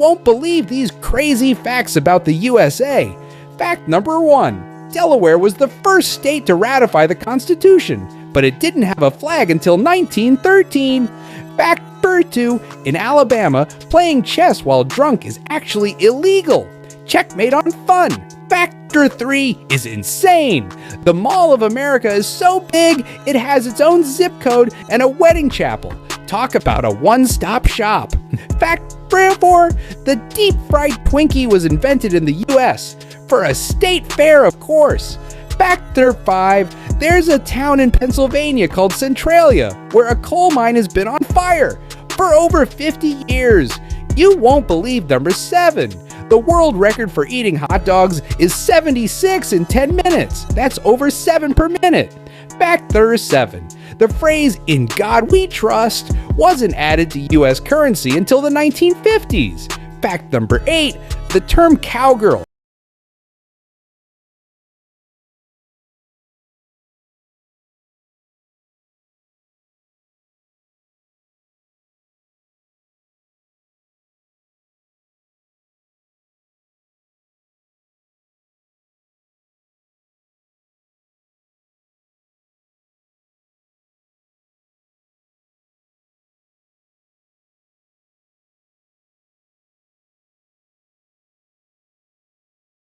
won't believe these crazy facts about the USA. Fact number 1. Delaware was the first state to ratify the Constitution, but it didn't have a flag until 1913. Fact number 2. In Alabama, playing chess while drunk is actually illegal. Checkmate on fun. Factor 3 is insane. The Mall of America is so big, it has its own zip code and a wedding chapel. Talk about a one-stop shop. Fact 4, the deep-fried Twinkie was invented in the US for a state fair, of course. Factor 5, there's a town in Pennsylvania called Centralia where a coal mine has been on fire for over 50 years. You won't believe number 7. The world record for eating hot dogs is 76 in 10 minutes. That's over 7 per minute. Factor 7. The phrase, "In God we trust," wasn't added to US currency until the 1950s. Fact number 8. The term cowgirl